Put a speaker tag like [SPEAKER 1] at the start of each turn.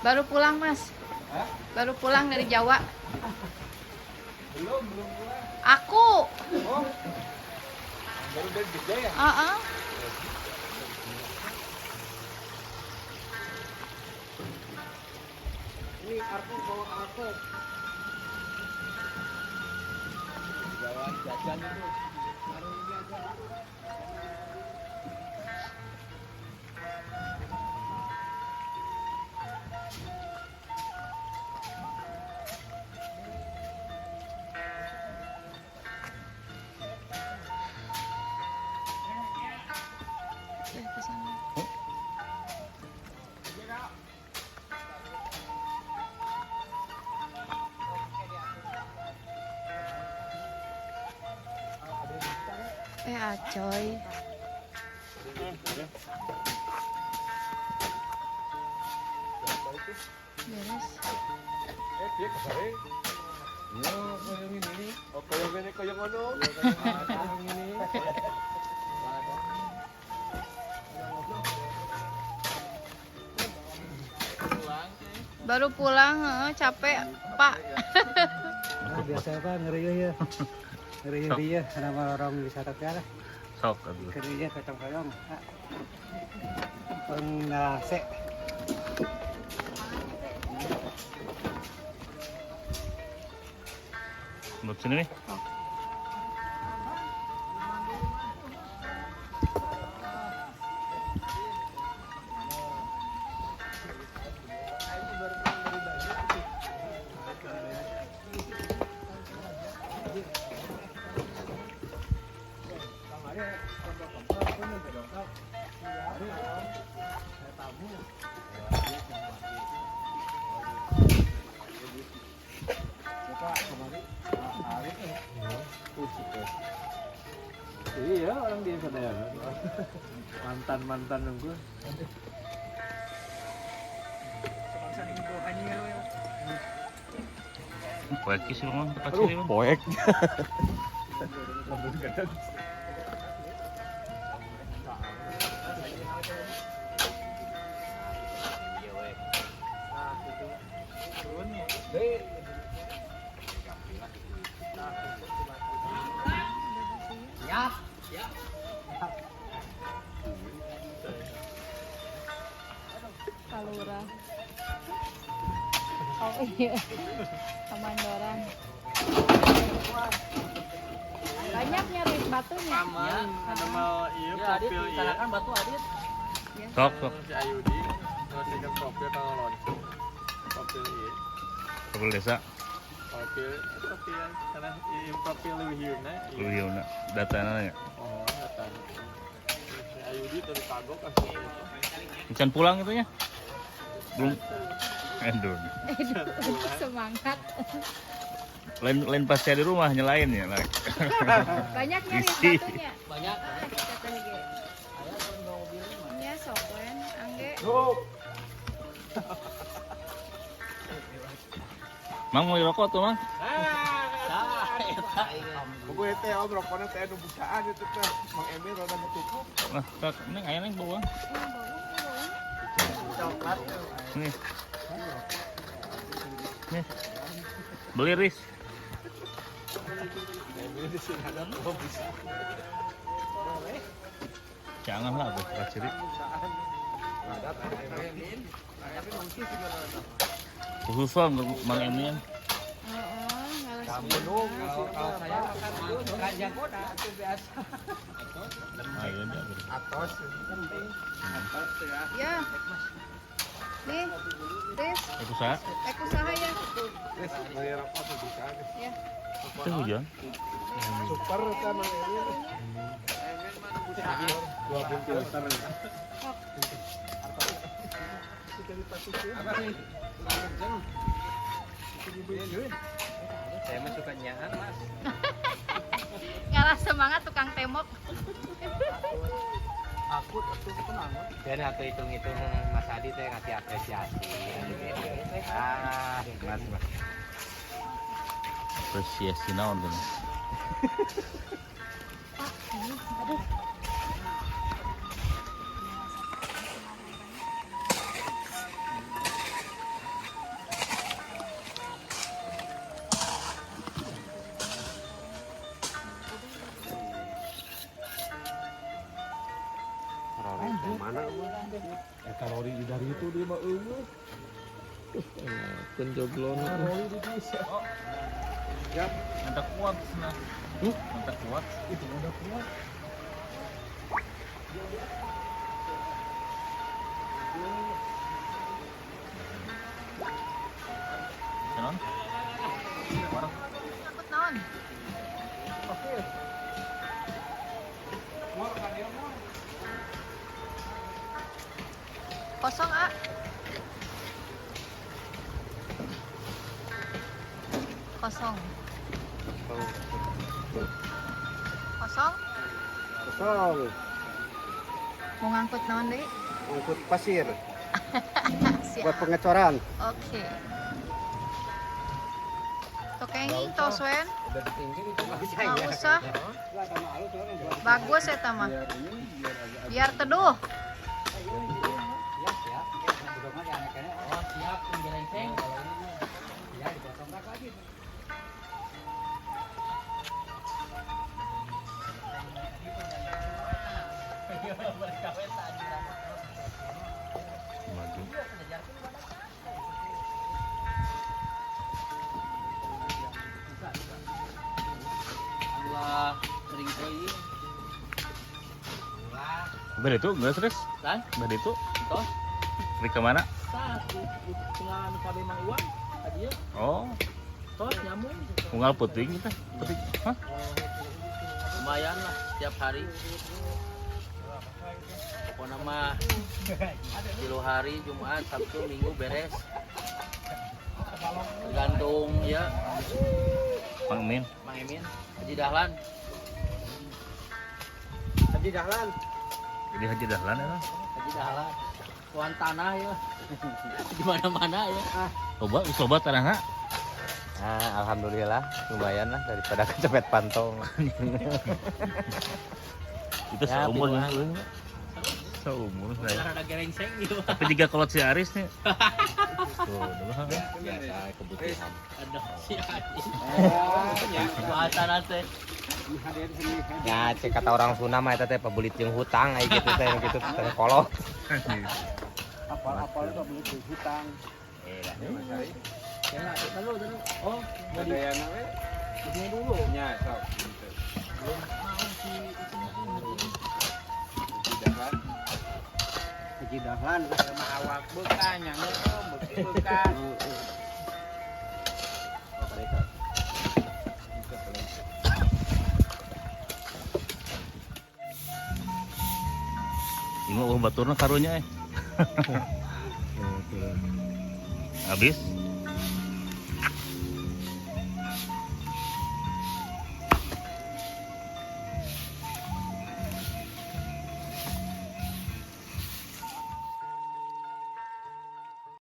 [SPEAKER 1] Baru pulang, Mas. Baru pulang dari Jawa.
[SPEAKER 2] Belum pulang.
[SPEAKER 1] Aku.
[SPEAKER 2] Oh. Baru dari Jogja ya? Ini Arko bawa Arko. Jalan jajan itu. Baru ini aja.
[SPEAKER 1] Acoy. Beres.
[SPEAKER 2] Dia kebare. Ya, kayak ini. Oh, kayak ngono. Kayak ini.
[SPEAKER 1] Baru pulang, capek, Pak.
[SPEAKER 3] Biasa apa ngeriuh ya. Ngeriuh dia nama orang wisata teh lah.
[SPEAKER 4] Sok atuh.
[SPEAKER 3] Ngeriuh kacang-kacang. Pengnase.
[SPEAKER 4] Buat sini nih.
[SPEAKER 2] Iya, orang di sana ya. Mantan nunggu.
[SPEAKER 4] Poek sih lu mah tempat sini mah.
[SPEAKER 2] Poek.
[SPEAKER 1] Kalura. Oh iya. Kemandoran. Banyak nyari batunya.
[SPEAKER 5] Aman, ada mau iya profil iya. Kan batu Adit.
[SPEAKER 4] Sok.
[SPEAKER 5] Si Ayudi, ngasihkan profil kalau launching. Profil iya.
[SPEAKER 4] Profil desa.
[SPEAKER 5] Profil karena iya profil lebih hiuna.
[SPEAKER 4] Lu yeuna datana ya.
[SPEAKER 5] Oh, data. Si Ayudi dari kagok kasih itu.
[SPEAKER 4] Encan pulang itunya. Belum. Endun.
[SPEAKER 1] Semangat.
[SPEAKER 4] Lain pas saya di rumah nyelain ya, like.
[SPEAKER 1] Banyak nyari
[SPEAKER 4] Isi.
[SPEAKER 1] batunya.
[SPEAKER 5] Banyak.
[SPEAKER 1] Ya sokwen, angge.
[SPEAKER 4] Mang mau rokok tuh, Mang?
[SPEAKER 2] Buku teh om rokoknya teh anu busaan itu teh. Mang Emil rada ketutup.
[SPEAKER 4] Nah, tak, ini aya neng bawa.
[SPEAKER 2] Coklat.
[SPEAKER 4] Nih. Nih. Beli Riz.
[SPEAKER 2] Emil di sini ada tuh bisa.
[SPEAKER 4] Jangan lah, gue ciri.
[SPEAKER 2] Ada Emil. Tapi mungkin juga ada.
[SPEAKER 4] Khususan Mang Emil.
[SPEAKER 2] Kamu dong, kalau saya makan itu kan jagoda itu biasa.
[SPEAKER 4] Ayo dia.
[SPEAKER 2] Atos penting. Atos ya.
[SPEAKER 1] Ya. Nih, Riz,
[SPEAKER 4] Itu saya.
[SPEAKER 1] usaha ya.
[SPEAKER 2] Wes bayar rokok tuh bisa.
[SPEAKER 1] Ya.
[SPEAKER 4] Itu hujan.
[SPEAKER 2] Super kan Mang Emil. Emil mana busa? 20 filter. Apa sih? Saya mah suka nyahan, Mas.
[SPEAKER 1] Ngalah semangat tukang temok.
[SPEAKER 2] Aku tuh tenang.
[SPEAKER 5] Dan atau hitung-hitung Mas Adi teh ngasih apresiasi. Mas.
[SPEAKER 4] Apresiasi naon tuh.
[SPEAKER 1] Aduh.
[SPEAKER 2] Dari itu dia mah
[SPEAKER 5] Penjoglon.
[SPEAKER 2] Roli di bisa.
[SPEAKER 4] Mantap kuat nah. Mantap kuat.
[SPEAKER 2] Itu udah kuat.
[SPEAKER 4] Kenon. Warung.
[SPEAKER 1] Takut naon?
[SPEAKER 2] Oke.
[SPEAKER 1] Kosong, A. Kosong. Kosong?
[SPEAKER 3] Kosong.
[SPEAKER 1] Mau ngangkut naon deh?
[SPEAKER 3] Angkut pasir
[SPEAKER 1] Siap.
[SPEAKER 3] buat pengecoran.
[SPEAKER 1] Oke. Tokenging toswen.
[SPEAKER 3] Udah ditinggi itu mah bisa
[SPEAKER 1] Nggak
[SPEAKER 3] ya.
[SPEAKER 1] usah.
[SPEAKER 3] Lah sama alus orang buat
[SPEAKER 1] Bagus ya mah.
[SPEAKER 2] Biar ini biar agak
[SPEAKER 1] Biar teduh.
[SPEAKER 3] siap ya. Udah mah anaknya. Oh, siap penjelengseng. Ya, dipotong lagi.
[SPEAKER 4] Maju.
[SPEAKER 3] Allah, sering deui.
[SPEAKER 4] Beda itu, enggak serius.
[SPEAKER 3] Kan?
[SPEAKER 4] Beda itu.
[SPEAKER 3] Tos.
[SPEAKER 4] Pergi ke mana?
[SPEAKER 3] Tinggal kabe Mang Iwan tadi ya.
[SPEAKER 4] Oh,
[SPEAKER 3] Tos nyamuk.
[SPEAKER 4] unggal puting kita. Puting. Hah?
[SPEAKER 3] Lumayan lah setiap hari. Pokoknya mah kilo hari Jumat, Sabtu, Minggu beres. Tergantung ya
[SPEAKER 4] Mang Min.
[SPEAKER 3] Mang Emin, Haji Dahlan. Haji Dahlan,
[SPEAKER 4] Jadi Haji Dahlan ya.
[SPEAKER 3] Haji Dahlan. Tuan tanah ya. Di mana-mana ya.
[SPEAKER 4] Coba tanah.
[SPEAKER 5] Ah, alhamdulillah lumayan lah daripada kecepet pantong.
[SPEAKER 4] Itu
[SPEAKER 5] Ya,
[SPEAKER 4] seumur
[SPEAKER 5] pinuhan.
[SPEAKER 4] ya. Seumur saya.
[SPEAKER 3] Ada gerengseng gitu.
[SPEAKER 4] Tapi jika kolot si Aris nih. Tuh, dulu.
[SPEAKER 5] Biasa kebutuhan.
[SPEAKER 3] Ada si Haji. Bahasa nate.
[SPEAKER 5] Ya, cek kata orang Sunda mah eta teh pabulit jeung hutang aya gitu teh gitu teh kolot.
[SPEAKER 3] Apal-apal itu beli hutang. Ya, lalu. Oh,
[SPEAKER 2] ada yang namanya.
[SPEAKER 3] ini dulu.
[SPEAKER 2] Nya, sok. Tidak kan?
[SPEAKER 3] Haji Dahlan.
[SPEAKER 2] Sama awak bekan yang bekan.
[SPEAKER 4] Ini mah baturna karunya Habis.